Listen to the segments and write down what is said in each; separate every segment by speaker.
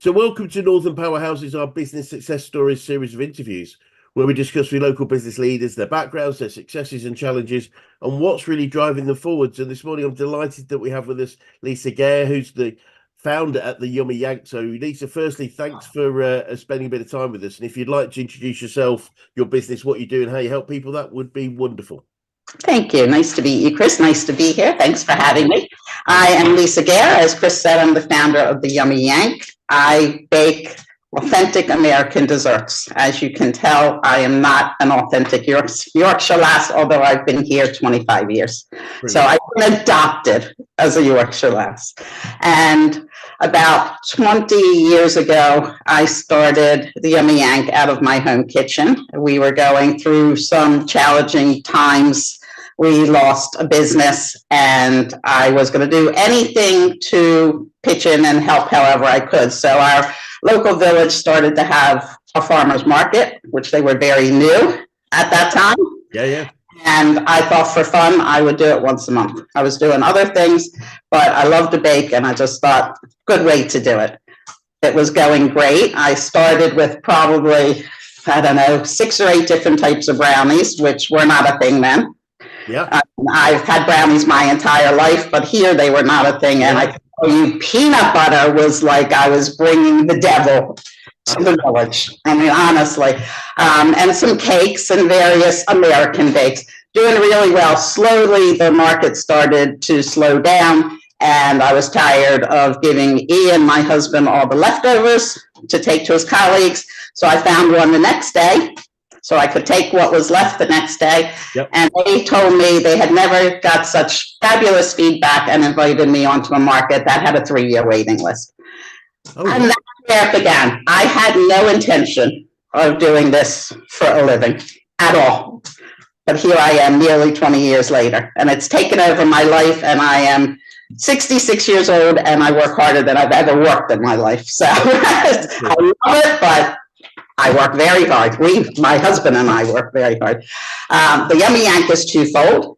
Speaker 1: So, welcome to Northern Powerhouses, our business success stories series of interviews, where we discuss with local business leaders, their backgrounds, their successes and challenges, and what's really driving them forwards. And this morning, I'm delighted that we have with us Lisa Gair, who's the founder at the Yummy Yank. So, Lisa, firstly, thanks for spending a bit of time with us. And if you'd like to introduce yourself, your business, what you do, and how you help people, that would be wonderful.
Speaker 2: Thank you. Nice to meet you, Chris. Nice to be here. Thanks for having me. I am Lisa Gair. As Chris said, I'm the founder of the Yummy Yank. I bake authentic American desserts. As you can tell, I am not an authentic Yorkshire lass, although I've been here 25 years. Brilliant. So I've been adopted as a Yorkshire lass. And about 20 years ago, I started the Yummy Yank out of my home kitchen. We were going through some challenging times. We lost a business, and I was going to do anything to pitch in and help however I could. So our local village started to have a farmer's market, which they were very new at that time.
Speaker 1: Yeah.
Speaker 2: And I thought for fun, I would do it once a month. I was doing other things, but I love to bake, and I just thought, good way to do it. It was going great. I started with probably, 6 or 8 different types of brownies, which were not a thing then.
Speaker 1: Yeah.
Speaker 2: I've had brownies my entire life, but here they were not a thing. And I can tell you, peanut butter was like I was bringing the devil to the village. I mean, honestly. And some cakes and various American bakes. Doing really well. Slowly, the market started to slow down, and I was tired of giving Ian, my husband, all the leftovers to take to his colleagues. So I found one the next day, so I could take what was left the next day.
Speaker 1: Yep. And
Speaker 2: they told me they had never got such fabulous feedback and invited me onto a market that had a 3-year waiting list. And that's where it began. I had no intention of doing this for a living at all. But here I am nearly 20 years later, and it's taken over my life, and I am 66 years old, and I work harder than I've ever worked in my life. So I love it, but I work very hard. My husband and I work very hard. The Yummy Yank is twofold.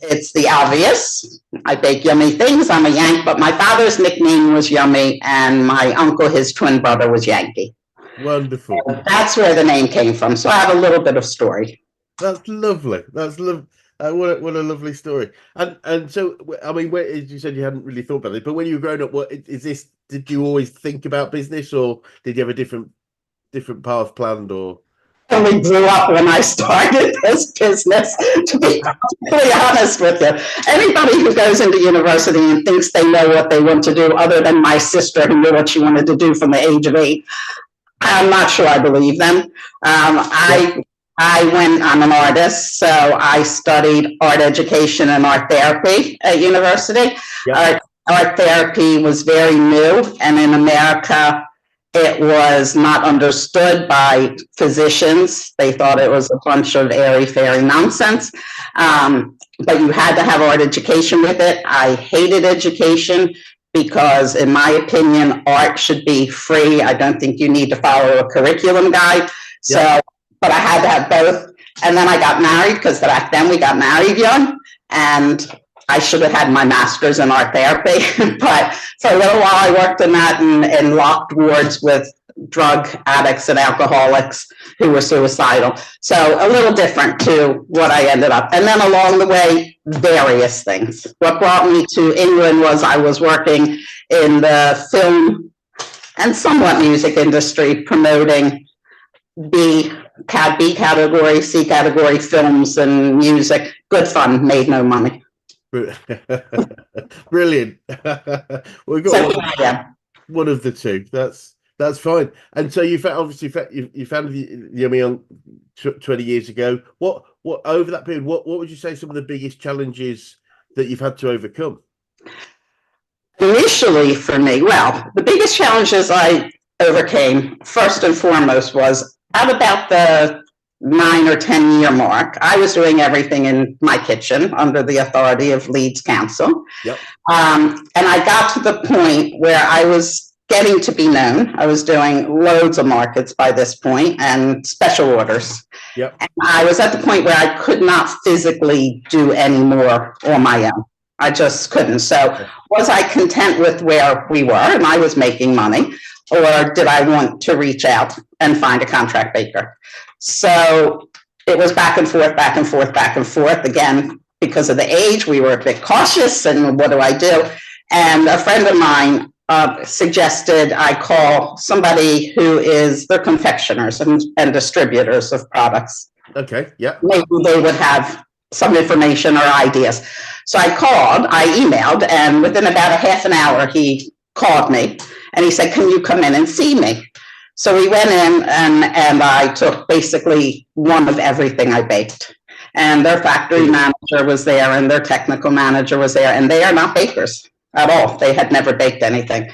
Speaker 2: It's the obvious. I bake yummy things. I'm a Yank, but my father's nickname was Yummy, and my uncle, his twin brother, was Yankee.
Speaker 1: Wonderful.
Speaker 2: So that's where the name came from. So I have a little bit of story.
Speaker 1: That's lovely. That's lovely. What a lovely story. And so, I mean, as you said, you hadn't really thought about it, but when you were growing up, what is this? Did you always think about business, or did you have a different path planned? Or
Speaker 2: we grew up when I started this business, to be completely honest with you. Anybody who goes into university and thinks they know what they want to do, other than my sister who knew what she wanted to do from the age of 8, I'm not sure I believe them. I'm an artist, so I studied art education and art therapy at university.
Speaker 1: Yeah.
Speaker 2: Art therapy was very new, and in America, it was not understood by physicians. They thought it was a bunch of airy-fairy nonsense, but you had to have art education with it. I hated education because, in my opinion, art should be free. I don't think you need to follow a curriculum guide.
Speaker 1: Yeah.
Speaker 2: But I had to have both. And then I got married, because back then we got married young, and I should have had my master's in art therapy. But for a little while I worked in that in locked wards with drug addicts and alcoholics who were suicidal. So a little different to what I ended up. And then along the way, various things. What brought me to England was I was working in the film and somewhat music industry, promoting B category, C category films and music. Good fun, made no money.
Speaker 1: Brilliant. We've got one of the two. That's fine. And so you found the Yummy Yank 20 years ago. What over that period? What would you say some of the biggest challenges that you've had to overcome?
Speaker 2: Initially, for me, the biggest challenges I overcame first and foremost was at about the 9 or 10 year mark. I was doing everything in my kitchen under the authority of Leeds Council.
Speaker 1: Yep.
Speaker 2: And I got to the point where I was getting to be known. I was doing loads of markets by this point and special orders.
Speaker 1: Yep.
Speaker 2: And I was at the point where I could not physically do any more on my own. I just couldn't. So was I content with where we were and I was making money? or did I want to reach out and find a contract baker? So it was back and forth, back and forth, back and forth. Again, because of the age, we were a bit cautious, and what do I do? And a friend of mine suggested I call somebody who is the confectioners and distributors of products.
Speaker 1: Okay, yeah.
Speaker 2: Maybe they would have some information or ideas. So I emailed, and within about a half an hour, he called me and he said, can you come in and see me? So we went in, and I took basically one of everything I baked. And their factory manager was there, and their technical manager was there, and they are not bakers at all. They had never baked anything.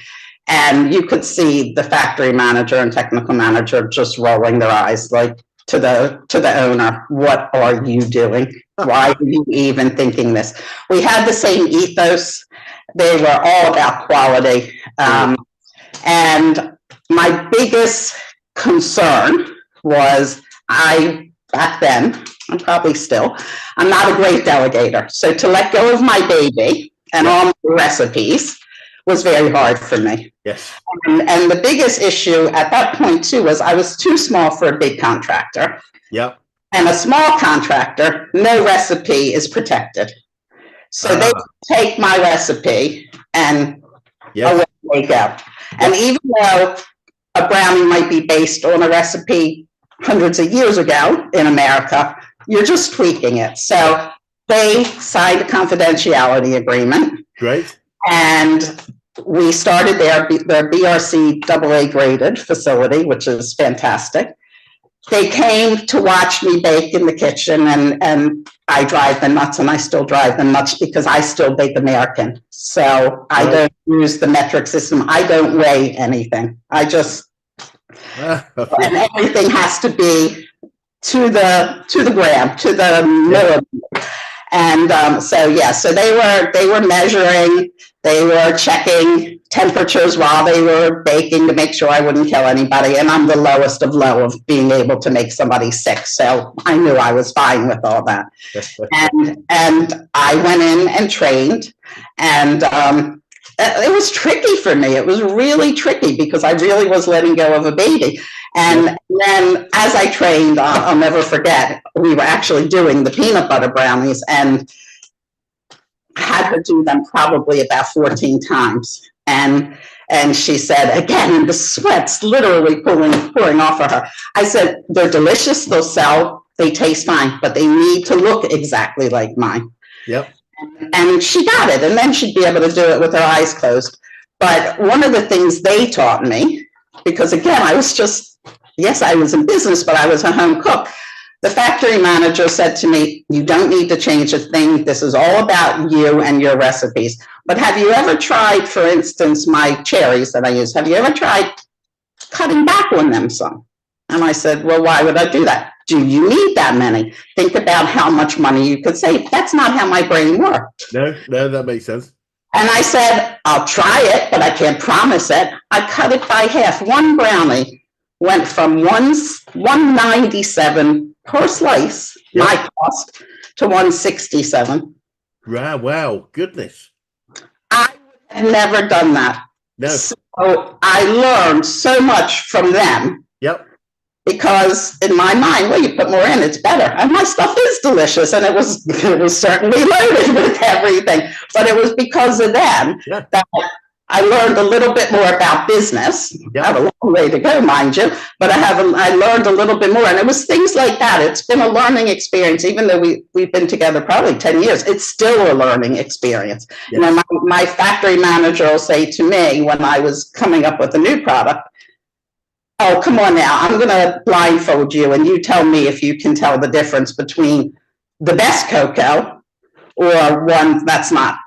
Speaker 2: And you could see the factory manager and technical manager just rolling their eyes, like, to the owner, what are you doing? Why are you even thinking this? We had the same ethos. They were all about quality. And my biggest concern was back then, and probably still, I'm not a great delegator. So to let go of my baby and all my recipes was very hard for me.
Speaker 1: Yes.
Speaker 2: And the biggest issue at that point too was I was too small for a big contractor.
Speaker 1: Yep.
Speaker 2: And a small contractor, no recipe is protected. So they take my recipe and away they go. And even though a brownie might be based on a recipe hundreds of years ago in America, you're just tweaking it. So they signed a confidentiality agreement.
Speaker 1: Great.
Speaker 2: And we started their BRC AA graded facility, which is fantastic. They came to watch me bake in the kitchen, and I drive them nuts, and I still drive them nuts because I still bake American. So I don't use the metric system. I don't weigh anything. I just, and everything has to be to the gram, to the millimeter. And so they were measuring, they were checking temperatures while they were baking to make sure I wouldn't kill anybody. And I'm the lowest of low of being able to make somebody sick. So I knew I was fine with all that. and I went in and trained, and it was tricky for me. It was really tricky because I really was letting go of a baby. And then as I trained, I'll never forget, we were actually doing the peanut butter brownies, and had to do them probably about 14 times. And she said, again, the sweat's literally pouring off of her. I said, they're delicious, they'll sell, they taste fine, but they need to look exactly like mine.
Speaker 1: Yep.
Speaker 2: And she got it, and then she'd be able to do it with her eyes closed. But one of the things they taught me, because again, I was in business, but I was a home cook. The factory manager said to me, you don't need to change a thing. This is all about you and your recipes. But have you ever tried, for instance, my cherries that I use, have you ever tried cutting back on them some? And I said, well, why would I do that? Do you need that many? Think about how much money you could save. That's not how my brain worked.
Speaker 1: No, that makes sense.
Speaker 2: And I said, I'll try it, but I can't promise it. I cut it by half. One brownie went from $197 per slice, my cost, to $167.
Speaker 1: Wow, goodness.
Speaker 2: I have never done that.
Speaker 1: No.
Speaker 2: So I learned so much from them.
Speaker 1: Yep.
Speaker 2: Because in my mind, well, you put more in, it's better. And my stuff is delicious, and it was certainly loaded with everything. But it was because of them that I learned a little bit more about business. I have a long way to go, mind you, but I learned a little bit more, and it was things like that. It's been a learning experience, even though we've been together probably 10 years. It's still a learning experience. Yes. You know, my factory manager will say to me when I was coming up with a new product, oh, come on now, I'm going to blindfold you, and you tell me if you can tell the difference between the best cocoa or one that's not.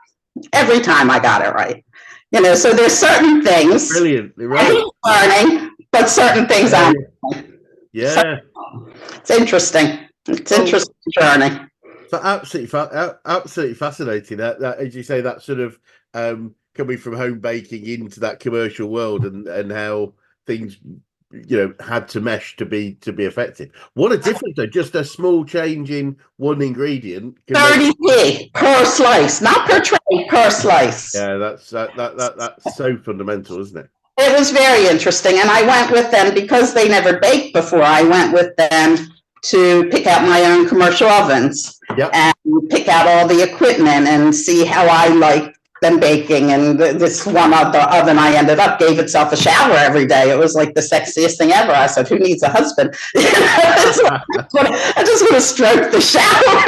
Speaker 2: Every time I got it right. You know, so there's certain things.
Speaker 1: Brilliant. Right.
Speaker 2: I'm learning, but certain things I'm learning.
Speaker 1: Yeah.
Speaker 2: So it's interesting. It's an interesting journey.
Speaker 1: So absolutely fascinating. That as you say, that sort of coming from home baking into that commercial world, and how things, you know, had to mesh to be effective. What a difference though, just a small change in one ingredient.
Speaker 2: 30p per slice, not per tray, per slice.
Speaker 1: Yeah, that's so fundamental, isn't it?
Speaker 2: It was very interesting. And I went with them because they never baked before. I went with them to pick out my own commercial ovens and pick out all the equipment and see how I like them baking. And this one other oven I ended up gave itself a shower every day. It was like the sexiest thing ever. I said, who needs a husband? I just want to stroke the shower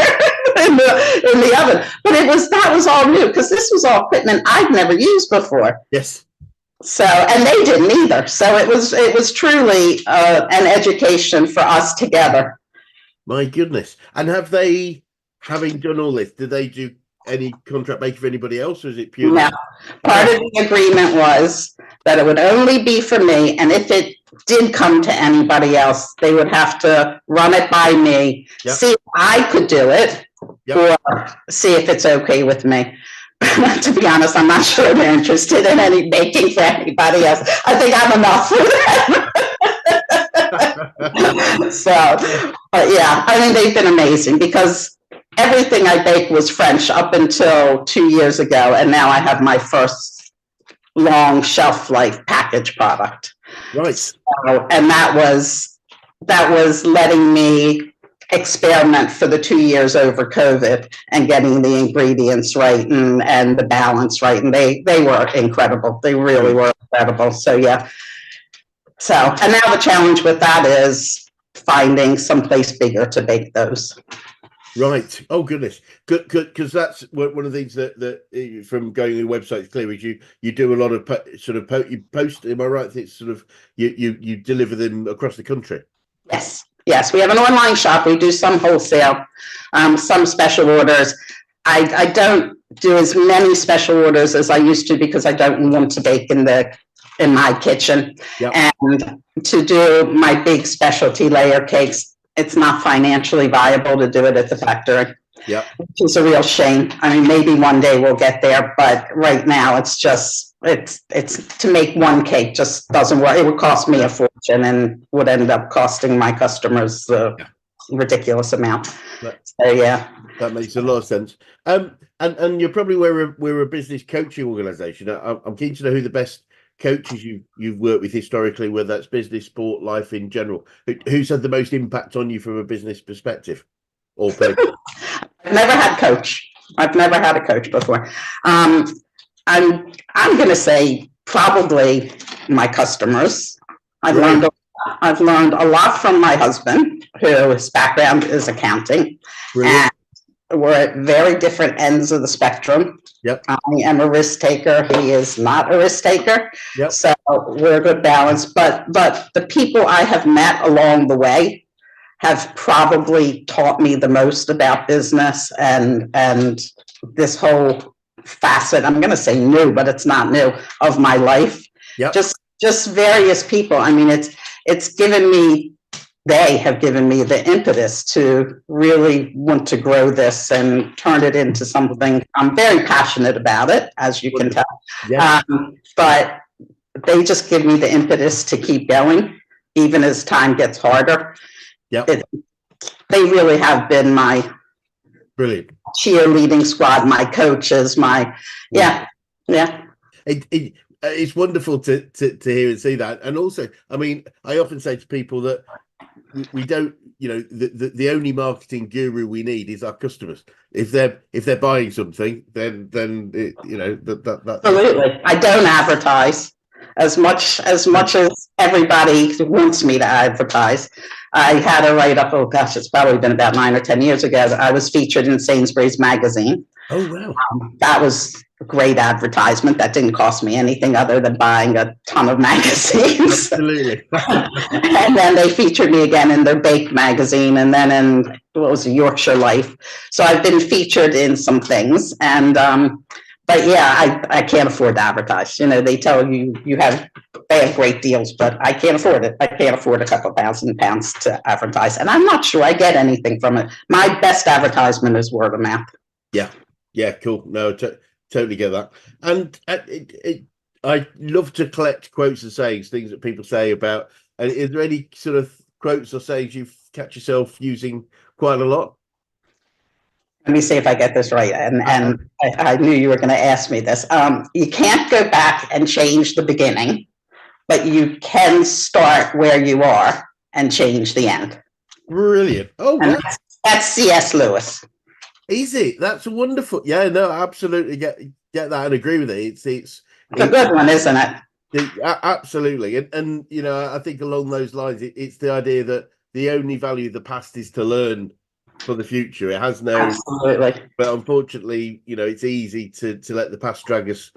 Speaker 2: in the oven. But that was all new because this was all equipment I'd never used before.
Speaker 1: Yes.
Speaker 2: So, and they didn't either. So it was truly an education for us together.
Speaker 1: My goodness. And having done all this, did they do any contract making for anybody else, or is it purely?
Speaker 2: No. Part of the agreement was that it would only be for me, and if it did come to anybody else, they would have to run it by me, see if I could do it, or see if it's okay with me. To be honest, I'm not sure they're interested in any baking for anybody else. I think I'm enough for them. So, but yeah, I mean, they've been amazing because everything I baked was French up until 2 years ago, and now I have my first long shelf life package product.
Speaker 1: Right.
Speaker 2: So, and that was letting me experiment for the 2 years over COVID and getting the ingredients right and the balance right. And they were incredible. They really were incredible. So yeah. So, and now the challenge with that is finding someplace bigger to bake those.
Speaker 1: Right. Oh goodness. Good. Because that's one of the things that from going on your website, clear is you do a lot of you post. Am I right? It's sort of you deliver them across the country.
Speaker 2: Yes, we have an online shop. We do some wholesale, some special orders. I don't do as many special orders as I used to because I don't want to bake in my kitchen. And to do my big specialty layer cakes, it's not financially viable to do it at the factory. Which is a real shame. I mean, maybe one day we'll get there, but right now it's to make one cake just doesn't work. It would cost me a fortune and would end up costing my customers a ridiculous amount. So yeah,
Speaker 1: that makes a lot of sense. And you're probably we're a business coaching organization. I'm keen to know who the best coaches you've worked with historically, whether that's business, sport, life in general. Who's had the most impact on you from a business perspective? Or
Speaker 2: I've never had a coach before. I'm going to say probably my customers. I've learned a lot from my husband, whose background is accounting. Brilliant. And we're at very different ends of the spectrum. I am a risk taker. He is not a risk taker. So we're a good balance. But the people I have met along the way have probably taught me the most about business and this whole facet, I'm going to say new, but it's not new, of my life. Just various people. I mean, they have given me the impetus to really want to grow this and turn it into something. I'm very passionate about it, as you can tell. But they just give me the impetus to keep going, even as time gets harder. They really have been my
Speaker 1: brilliant
Speaker 2: cheerleading squad, my coaches,
Speaker 1: It's wonderful to hear and see that. And also, I mean, I often say to people that we don't, the only marketing guru we need is our customers. If they're buying something, then that
Speaker 2: absolutely. I don't advertise as much as everybody wants me to advertise. I had a write up, oh gosh, it's probably been about 9 or 10 years ago. I was featured in Sainsbury's magazine.
Speaker 1: Oh, wow.
Speaker 2: That was a great advertisement. That didn't cost me anything other than buying a ton of magazines.
Speaker 1: Absolutely.
Speaker 2: And then they featured me again in their Bake magazine, and then in Yorkshire Life. So I've been featured in some things, and but yeah, I can't afford to advertise. They tell you they have great deals, but I can't afford it. I can't afford a couple £1,000 to advertise, and I'm not sure I get anything from it. My best advertisement is word of mouth.
Speaker 1: Yeah, cool. No, totally get that. And I love to collect quotes and sayings, things that people say about. And is there any sort of quotes or sayings you catch yourself using quite a lot?
Speaker 2: Let me see if I get this right. And I knew you were going to ask me this. You can't go back and change the beginning, but you can start where you are and change the end.
Speaker 1: Brilliant. Oh,
Speaker 2: And
Speaker 1: wow.
Speaker 2: that's C.S. Lewis.
Speaker 1: Easy. That's wonderful. Yeah, no, absolutely get that and agree with it.
Speaker 2: It's a good one, isn't it?
Speaker 1: Absolutely. And you know, I think along those lines, it's the idea that the only value of the past is to learn for the future. It has no,
Speaker 2: absolutely.
Speaker 1: But unfortunately, you know, it's easy to let the past drag us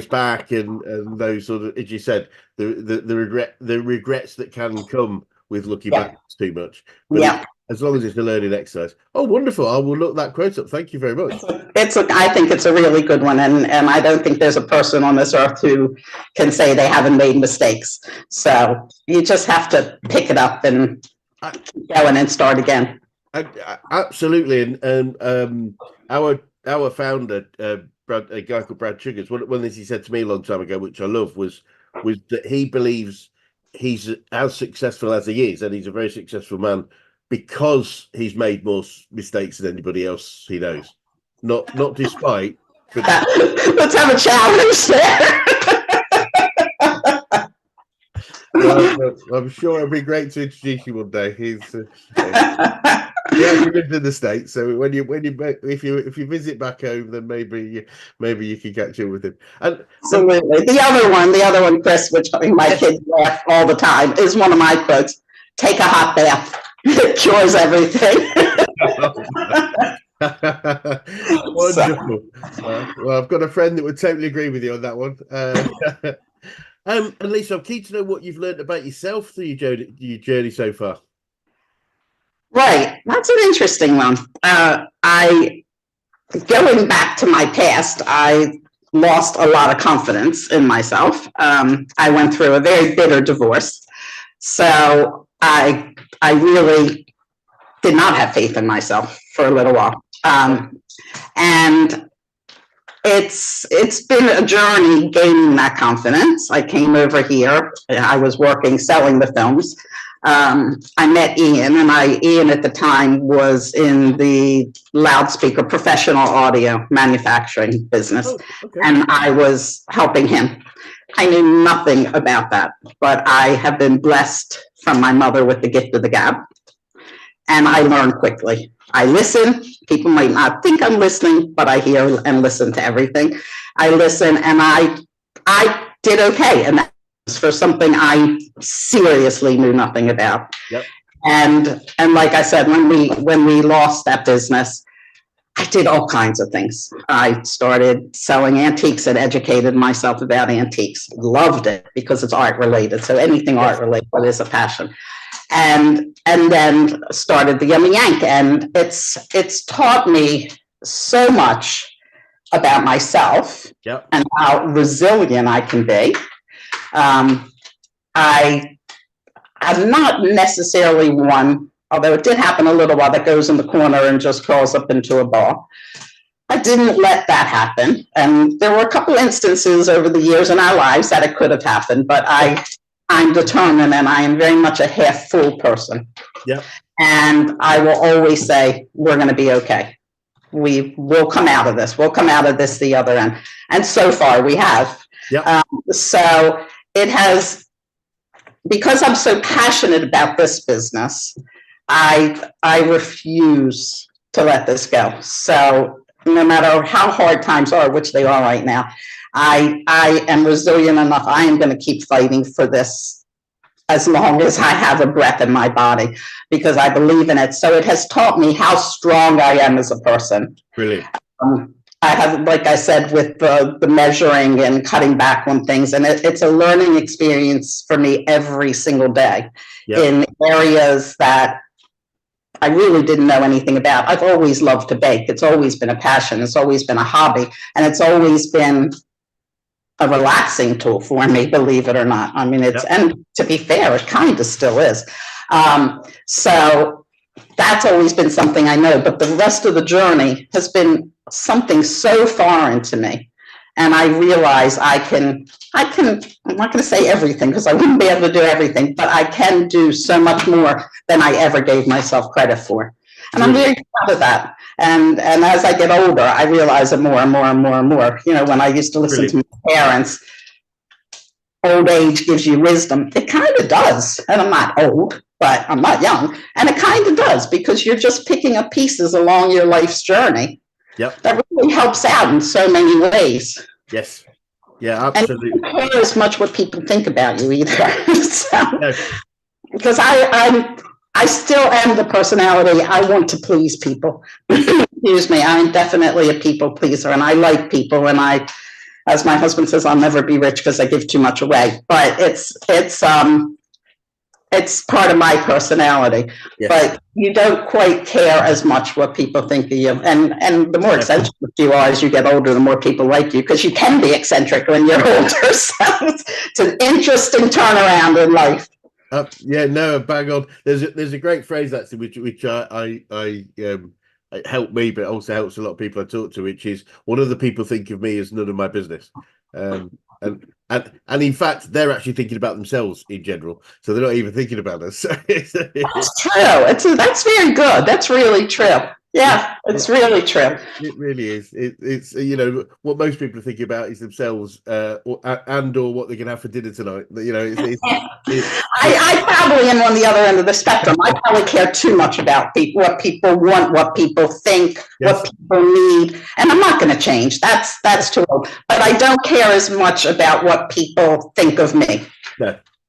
Speaker 1: back, and those sort of, as you said, the regrets that can come with looking back too much. But as long as it's a learning exercise. Oh, wonderful. I will look that quote up. Thank you very much.
Speaker 2: I think it's a really good one. And I don't think there's a person on this earth who can say they haven't made mistakes. So you just have to pick it up and keep going and start again.
Speaker 1: Absolutely. And our founder, a guy called Brad Sugars, one of the things he said to me a long time ago, which I love, was that he believes he's as successful as he is, and he's a very successful man, because he's made more mistakes than anybody else he knows. Not despite. But
Speaker 2: let's have a challenge there.
Speaker 1: Well, I'm sure it'll be great to introduce you one day. He actually lives in the States, so if you visit back home, then maybe you can catch up with him. And
Speaker 2: absolutely, the other one, Chris, which my kids laugh all the time, is one of my quotes: "Take a hot bath; it cures everything."
Speaker 1: Wonderful. Well, I've got a friend that would totally agree with you on that one. And Lisa, I'm keen to know what you've learned about yourself through your journey so far.
Speaker 2: Right, that's an interesting one. Going back to my past, I lost a lot of confidence in myself. I went through a very bitter divorce, so I really did not have faith in myself for a little while, and it's been a journey gaining that confidence. I came over here. I was working selling the films. I met Ian, and Ian at the time was in the loudspeaker professional audio manufacturing business.
Speaker 1: Oh, okay.
Speaker 2: And I was helping him. I knew nothing about that, but I have been blessed from my mother with the gift of the gab, and I learn quickly. I listen. People might not think I'm listening, but I hear and listen to everything. I listen, and I did okay, and for something I seriously knew nothing about.
Speaker 1: Yep.
Speaker 2: And like I said, when we lost that business, I did all kinds of things. I started selling antiques and educated myself about antiques. Loved it because it's art related. So anything art related is a passion. And then started the Yummy Yank, and it's taught me so much about myself.
Speaker 1: Yep.
Speaker 2: And how resilient I can be. I'm not necessarily one, although it did happen a little while, that goes in the corner and just crawls up into a ball. I didn't let that happen. And there were a couple instances over the years in our lives that it could have happened, but I'm determined, and I am very much a half full person.
Speaker 1: Yeah. And
Speaker 2: I will always say, we're going to be okay. We will come out of this. We'll come out of this the other end. And so far we have.
Speaker 1: Yeah.
Speaker 2: So it has, because I'm so passionate about this business, I refuse to let this go. So no matter how hard times are, which they are right now, I am resilient enough. I am going to keep fighting for this as long as I have a breath in my body, because I believe in it. So it has taught me how strong I am as a person.
Speaker 1: Brilliant.
Speaker 2: I have, like I said, with the measuring and cutting back on things, and it's a learning experience for me every single day. Yep. In areas that I really didn't know anything about. I've always loved to bake. It's always been a passion. It's always been a hobby, and it's always been a relaxing tool for me, believe it or not. I mean, it's, yep. And to be fair, it kind of still is. So that's always been something I know, but the rest of the journey has been something so foreign to me. And I realize I can, I'm not going to say everything because I wouldn't be able to do everything, but I can do so much more than I ever gave myself credit for. And I'm very proud of that. And as I get older, I realize it more and more and more and more. You know, when I used to listen to my parents, old age gives you wisdom. It kind of does. And I'm not old, but I'm not young. And it kind of does, because you're just picking up pieces along your life's journey.
Speaker 1: Yep.
Speaker 2: That really helps out in so many ways.
Speaker 1: Yes. Yeah, absolutely.
Speaker 2: And you don't care as much what people think about you either. So,
Speaker 1: No.
Speaker 2: because I still am the personality. I want to please people. Excuse me. I'm definitely a people pleaser, and I like people. And I, as my husband says, I'll never be rich because I give too much away. But it's part of my personality. Yes. But you don't quite care as much what people think of you. And the more eccentric you are as you get older, the more people like you, because you can be eccentric when you're older. So it's an interesting turnaround in life.
Speaker 1: Yeah, no, bang on. There's a great phrase actually, which I it helped me, but also helps a lot of people I talk to, which is, one of the people think of me as none of my business. And in fact, they're actually thinking about themselves in general, so they're not even thinking about us. That's
Speaker 2: true. That's very good. That's really true. Yeah, it's really true.
Speaker 1: It really is. It's you know, what most people are thinking about is themselves, or what they're gonna have for dinner tonight. You know,
Speaker 2: I probably am on the other end of the spectrum. I probably care too much about what people want, what people think, yes, what people need, and I'm not going to change. That's too old. But I don't care as much about what people think of me.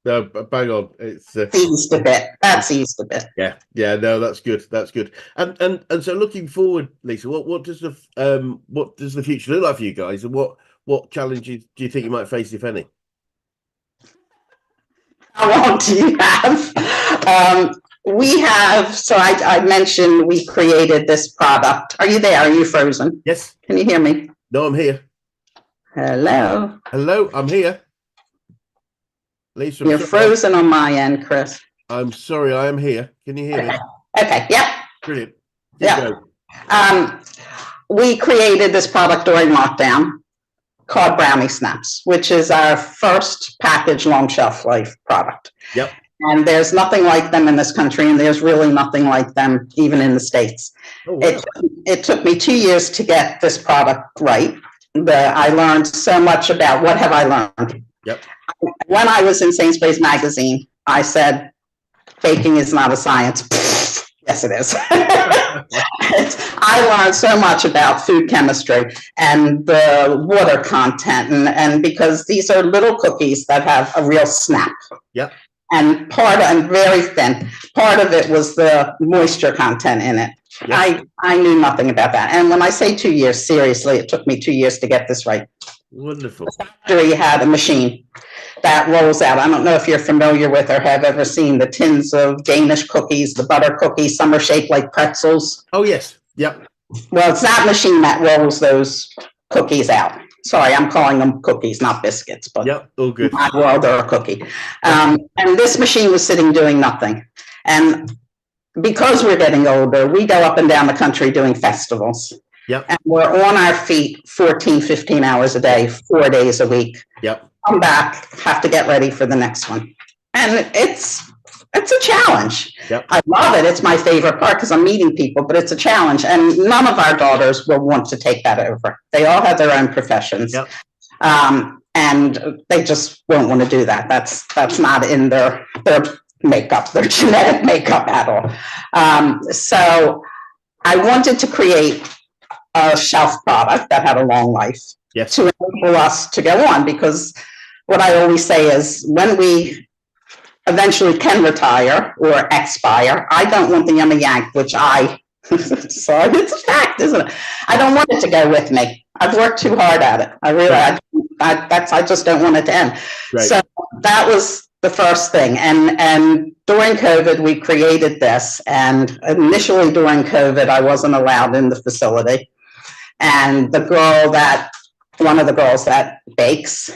Speaker 1: No, bang on. It's
Speaker 2: eased a bit. That's eased a bit.
Speaker 1: Yeah. No, that's good. That's good. And so, looking forward, Lisa, what does the future look like for you guys, and what challenges do you think you might face, if any?
Speaker 2: How long do you have? We have. So I mentioned we created this product. Are you there? Are you frozen?
Speaker 1: Yes.
Speaker 2: Can you hear me?
Speaker 1: No, I'm here.
Speaker 2: Hello.
Speaker 1: Hello, I'm here. Lisa,
Speaker 2: you're frozen on my end, Chris.
Speaker 1: I'm sorry, I am here. Can you hear me?
Speaker 2: Okay. Yep.
Speaker 1: Brilliant.
Speaker 2: Yeah. We created this product during lockdown called Brownie Snaps, which is our first packaged long shelf life product.
Speaker 1: Yep.
Speaker 2: And there's nothing like them in this country, and there's really nothing like them even in the States.
Speaker 1: Oh, wow.
Speaker 2: It took me 2 years to get this product right. I learned so much about what have I learned.
Speaker 1: Yep.
Speaker 2: When I was in Sainsbury's magazine, I said, baking is not a science. Yes, it is. I learned so much about food chemistry and the water content, and because these are little cookies that have a real snap.
Speaker 1: Yep.
Speaker 2: And very thin. Part of it was the moisture content in it. Yep. I knew nothing about that. And when I say 2 years, seriously, it took me 2 years to get this right.
Speaker 1: Wonderful.
Speaker 2: The factory had a machine that rolls out. I don't know if you're familiar with or have ever seen the tins of Danish cookies, the butter cookies. Some are shaped like pretzels.
Speaker 1: Oh, yes. Yep.
Speaker 2: Well, it's that machine that rolls those cookies out. Sorry, I'm calling them cookies, not biscuits. But
Speaker 1: yep, all good.
Speaker 2: In my world, they're a cookie. And this machine was sitting doing nothing. And because we're getting older, we go up and down the country doing festivals.
Speaker 1: Yep.
Speaker 2: And we're on our feet 14, 15 hours a day, 4 days a week.
Speaker 1: Yep.
Speaker 2: Come back, have to get ready for the next one. And it's a challenge.
Speaker 1: Yep.
Speaker 2: I love it. It's my favorite part because I'm meeting people, but it's a challenge. And none of our daughters will want to take that over. They all have their own professions.
Speaker 1: Yep.
Speaker 2: And they just won't want to do that. That's not in their makeup, their genetic makeup at all. So I wanted to create a shelf product that had a long life, yes, to enable us to go on, because what I always say is when we eventually can retire or expire, I don't want the Yummy Yank, which sorry, it's a fact, isn't it? I don't want it to go with me. I've worked too hard at it. I really, right. I just don't want it to end. Right. So that was the first thing. And during COVID, we created this. And initially during COVID, I wasn't allowed in the facility. And one of the girls that bakes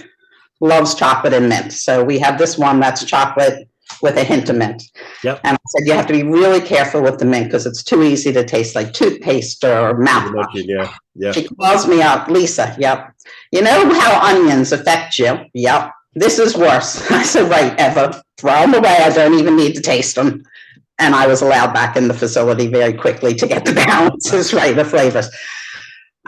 Speaker 2: loves chocolate and mint. So we have this one that's chocolate with a hint of mint.
Speaker 1: Yep.
Speaker 2: And I said, you have to be really careful with the mint because it's too easy to taste like toothpaste or mouthwash.
Speaker 1: Yeah. Yeah.
Speaker 2: She calls me up, Lisa, yep. You know how onions affect you? Yep. This is worse. I said, right, Eva, throw them away. I don't even need to taste them. And I was allowed back in the facility very quickly to get the balances right, the flavors.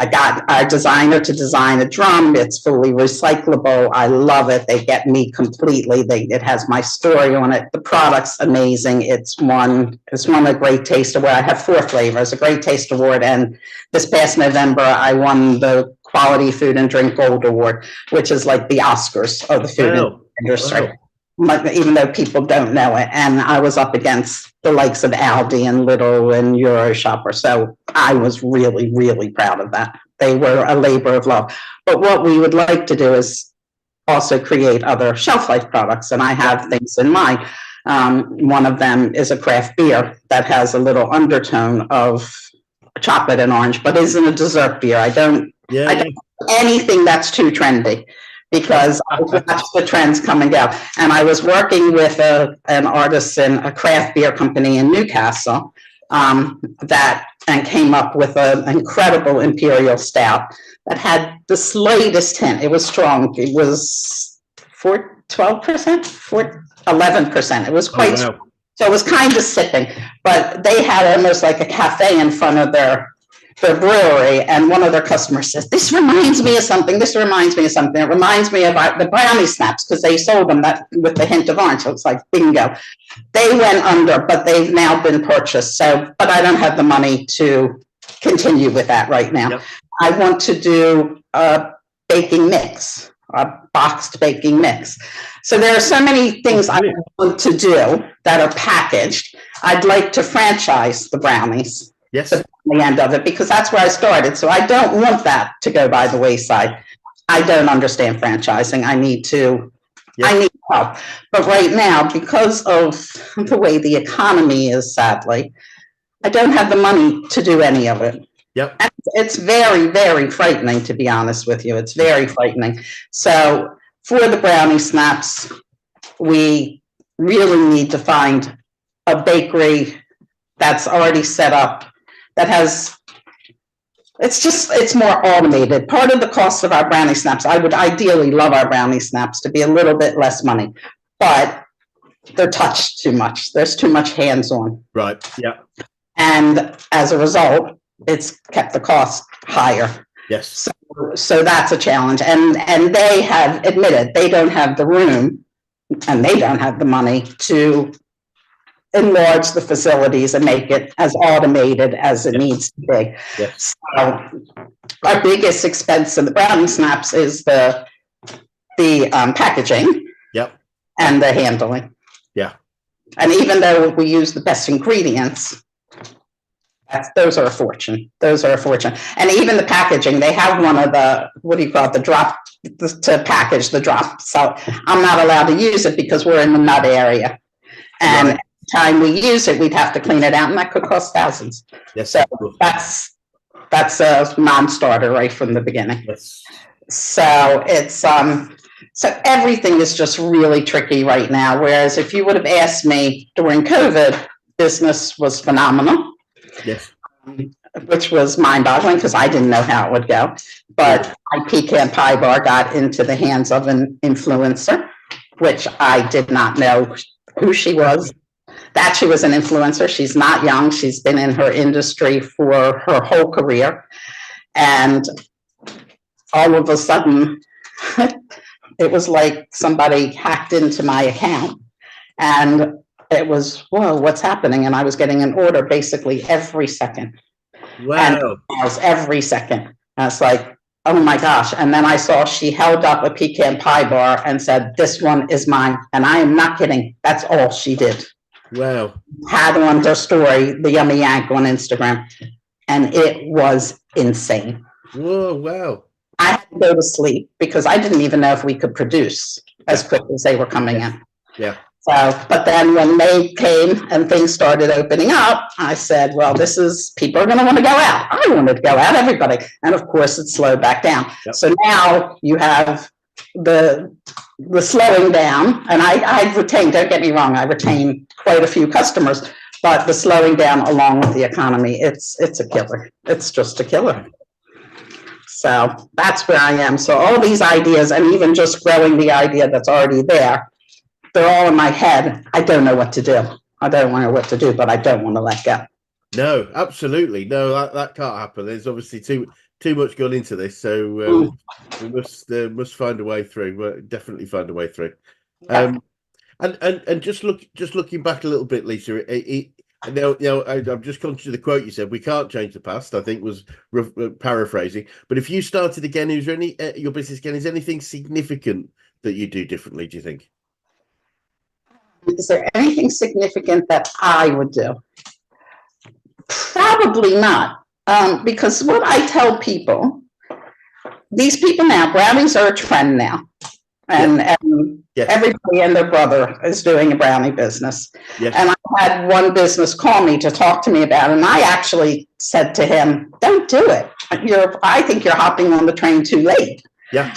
Speaker 2: I got our designer to design a drum. It's fully recyclable. I love it. They get me completely. It has my story on it. The product's amazing. It's won a Great Taste Award. I have 4 flavors, a Great Taste Award, and this past November I won the Quality Food and Drink Gold Award, which is like the Oscars of the food industry. Even though people don't know it. And I was up against the likes of Aldi and Lidl and Euroshopper. So I was really, really proud of that. They were a labor of love. But what we would like to do is also create other shelf life products. And I have things in mind. One of them is a craft beer that has a little undertone of chocolate and orange, but isn't a dessert beer. I don't anything that's too trendy, because I watch the trends come and go. And I was working with an artisan, a craft beer company in Newcastle, and came up with an incredible imperial stout that had the slightest hint. It was strong. It was 12%, 11%. It was quite strong. So it was kind of sipping, but they had almost like a cafe in front of their brewery, and one of their customers says, "This reminds me of something. This reminds me of something. It reminds me of the brownie snaps," because they sold them that with the hint of orange. So it's like bingo. They went under, but they've now been purchased. So, but I don't have the money to continue with that right now. Yep. I want to do a baking mix, a boxed baking mix. So there are so many things I want to do that are packaged. I'd like to franchise the brownies.
Speaker 1: Yes.
Speaker 2: The end of it, because that's where I started. So I don't want that to go by the wayside. I don't understand franchising. I need help. But right now, because of the way the economy is, sadly, I don't have the money to do any of it.
Speaker 1: Yep.
Speaker 2: And it's very, very frightening, to be honest with you. It's very frightening. So for the brownie snaps, we really need to find a bakery that's already set up, that has, it's more automated. Part of the cost of our brownie snaps, I would ideally love our brownie snaps to be a little bit less money, but they're touched too much. There's too much hands-on.
Speaker 1: Right, yeah.
Speaker 2: And as a result, it's kept the cost higher.
Speaker 1: Yes.
Speaker 2: So that's a challenge. And they have admitted they don't have the room and they don't have the money to enlarge the facilities and make it as automated as it needs to be.
Speaker 1: Yes.
Speaker 2: So our biggest expense in the brownie snaps is the packaging.
Speaker 1: Yep.
Speaker 2: And the handling.
Speaker 1: Yeah.
Speaker 2: And even though we use the best ingredients, those are a fortune. Those are a fortune. And even the packaging, they have one of the, what do you call it, the drop, to package the drop. So I'm not allowed to use it because we're in the nut area. And right. Time we use it, we'd have to clean it out, and that could cost thousands.
Speaker 1: Yes.
Speaker 2: So that's a non-starter right from the beginning.
Speaker 1: Yes.
Speaker 2: So it's so everything is just really tricky right now. Whereas if you would have asked me during COVID, business was phenomenal.
Speaker 1: Yes.
Speaker 2: Which was mind-boggling because I didn't know how it would go. But my pecan pie bar got into the hands of an influencer, which I did not know who she was. That she was an influencer. She's not young. She's been in her industry for her whole career. And all of a sudden, it was like somebody hacked into my account. And it was, whoa, what's happening? And I was getting an order basically every second.
Speaker 1: Wow.
Speaker 2: And every second. And it's like, oh my gosh. And then I saw she held up a pecan pie bar and said, "This one is mine." And I am not kidding. That's all she did.
Speaker 1: Wow.
Speaker 2: Had on her story, the Yummy Yank on Instagram. And it was insane.
Speaker 1: Whoa, wow.
Speaker 2: I had to go to sleep because I didn't even know if we could produce as quick as they were coming in.
Speaker 1: Yeah.
Speaker 2: So, but then when May came and things started opening up, I said, well, people are going to want to go out. I wanted to go out, everybody. And of course, it slowed back down. Yep. So now you have the slowing down, and I retain, don't get me wrong, I retain quite a few customers, but the slowing down along with the economy, it's a killer. It's just a killer. So that's where I am. So all these ideas, and even just growing the idea that's already there, they're all in my head. I don't know what to do. I don't know what to do, but I don't want to let go.
Speaker 1: No, absolutely. No, that can't happen. There's obviously too too much gone into this, so we must find a way through. We'll definitely find a way through.
Speaker 2: Yeah.
Speaker 1: And just looking back a little bit, Lisa. I'm just conscious of the quote you said. We can't change the past. I think was paraphrasing. But if you started again, is there any your business again? Is anything significant that you do differently? Do you think?
Speaker 2: Is there anything significant that I would do? Probably not, because what I tell people, these people now, brownies are a trend now. And everybody and their brother is doing a brownie business.
Speaker 1: Yes.
Speaker 2: And I had one business call me to talk to me about it. And I actually said to him, don't do it. I think you're hopping on the train too late.
Speaker 1: Yeah.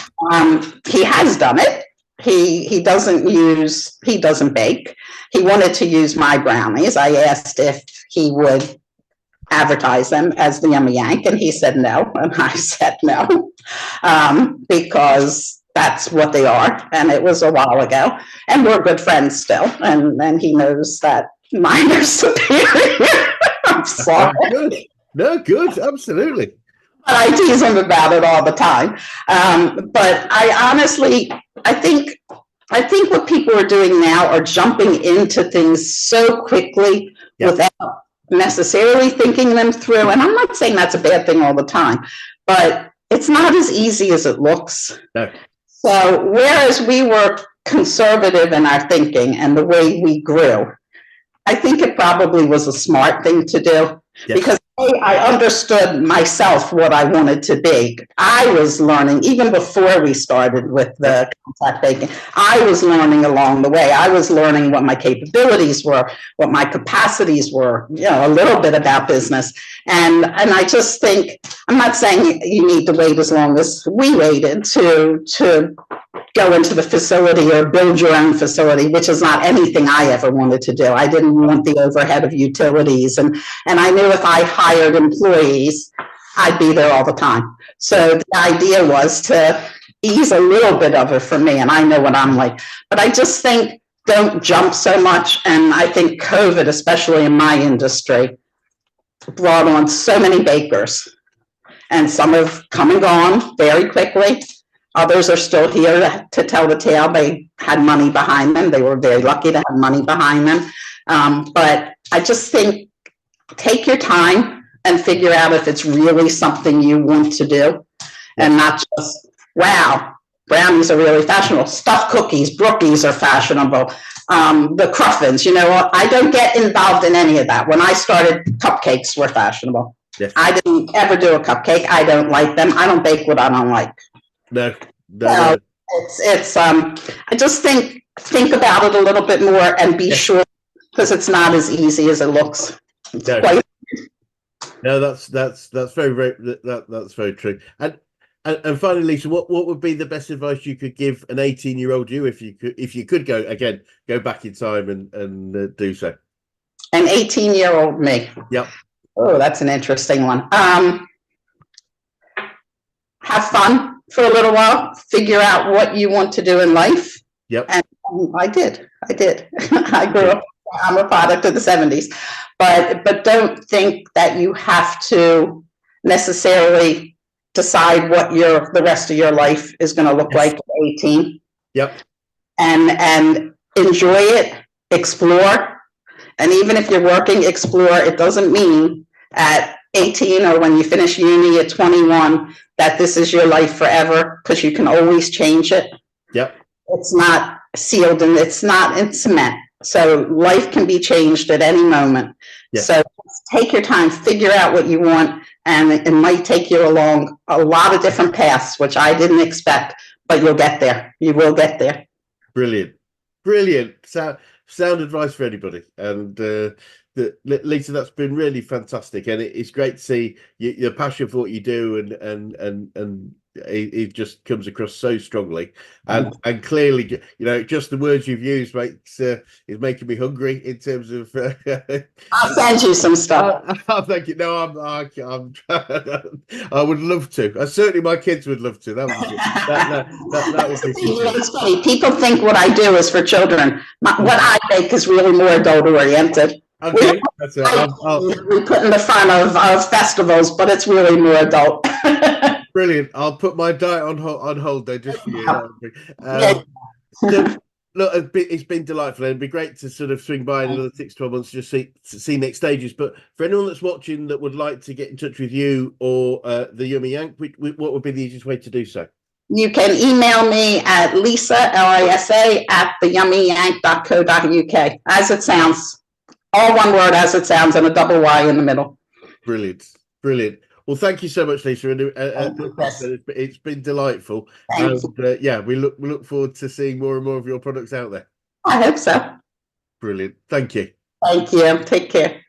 Speaker 2: He has done it. He doesn't bake. He wanted to use my brownies. I asked if he would advertise them as the Yummy Yank, and he said no. And I said no, because that's what they are. And it was a while ago. And we're good friends still. And he knows that mine are superior. I'm sorry.
Speaker 1: Good. No, good. Absolutely.
Speaker 2: But I tease him about it all the time. But I honestly, I think what people are doing now are jumping into things so quickly without necessarily thinking them through. And I'm not saying that's a bad thing all the time, but it's not as easy as it looks.
Speaker 1: No.
Speaker 2: So whereas we were conservative in our thinking and the way we grew, I think it probably was a smart thing to do. Yes. Because I understood myself what I wanted to be. I was learning, even before we started with the contact baking, I was learning along the way. I was learning what my capabilities were, what my capacities were, a little bit about business. And I just think, I'm not saying you need to wait as long as we waited to go into the facility or build your own facility, which is not anything I ever wanted to do. I didn't want the overhead of utilities. And I knew if I hired employees, I'd be there all the time. So the idea was to ease a little bit of it for me. And I know what I'm like. But I just think don't jump so much. And I think COVID, especially in my industry, brought on so many bakers. And some have come and gone very quickly. Others are still here to tell the tale. They had money behind them. They were very lucky to have money behind them. But I just think take your time and figure out if it's really something you want to do, and not just, wow, brownies are really fashionable. Stuffed cookies, brookies are fashionable. The cruffins, I don't get involved in any of that. When I started, cupcakes were fashionable.
Speaker 1: Yes.
Speaker 2: I didn't ever do a cupcake. I don't like them. I don't bake what I don't like.
Speaker 1: No.
Speaker 2: It's I just think about it a little bit more and be sure, because it's not as easy as it looks.
Speaker 1: No, that's very true. And finally, Lisa, what would be the best advice you could give an 18-year-old you if you could go back in time and do so?
Speaker 2: An 18-year-old me.
Speaker 1: Yep.
Speaker 2: Oh, that's an interesting one. Have fun for a little while. Figure out what you want to do in life.
Speaker 1: Yep.
Speaker 2: And I did. I grew up. I'm a product of the 70s, but don't think that you have to necessarily decide what the rest of your life is going to look like at 18.
Speaker 1: Yep.
Speaker 2: And enjoy it, explore. And even if you're working, explore. It doesn't mean at 18 or when you finish uni at 21 that this is your life forever, because you can always change it.
Speaker 1: Yep.
Speaker 2: It's not sealed and it's not in cement. So life can be changed at any moment.
Speaker 1: Yes.
Speaker 2: So take your time, figure out what you want, and it might take you along a lot of different paths, which I didn't expect, but you'll get there. You will get there.
Speaker 1: Brilliant. Sound advice for anybody. And Lisa, that's been really fantastic, and it's great to see your passion for what you do, and it just comes across so strongly, and clearly, just the words you've used is making me hungry in terms of.
Speaker 2: I'll send you some stuff.
Speaker 1: Thank you. No, I'm I would love to. Certainly, my kids would love to. That would be.
Speaker 2: It's funny. People think what I do is for children. What I make is really more adult oriented.
Speaker 1: Okay, that's it.
Speaker 2: We put in the front of festivals, but it's really more adult.
Speaker 1: Brilliant. I'll put my diet on hold there just for you.
Speaker 2: Yeah.
Speaker 1: So, look, it's been delightful. It'd be great to sort of swing by in another 6-12 months to just see next stages. But for anyone that's watching that would like to get in touch with you or the Yummy Yank, what would be the easiest way to do so?
Speaker 2: You can email me at Lisa, Lisa, at theyummyyank.co.uk. As it sounds. All one word as it sounds and a double Y in the middle.
Speaker 1: Brilliant. Brilliant. Well, thank you so much, Lisa. It's been delightful. And yeah, we look forward to seeing more and more of your products out there.
Speaker 2: I hope so.
Speaker 1: Brilliant. Thank you.
Speaker 2: Thank you. Take care.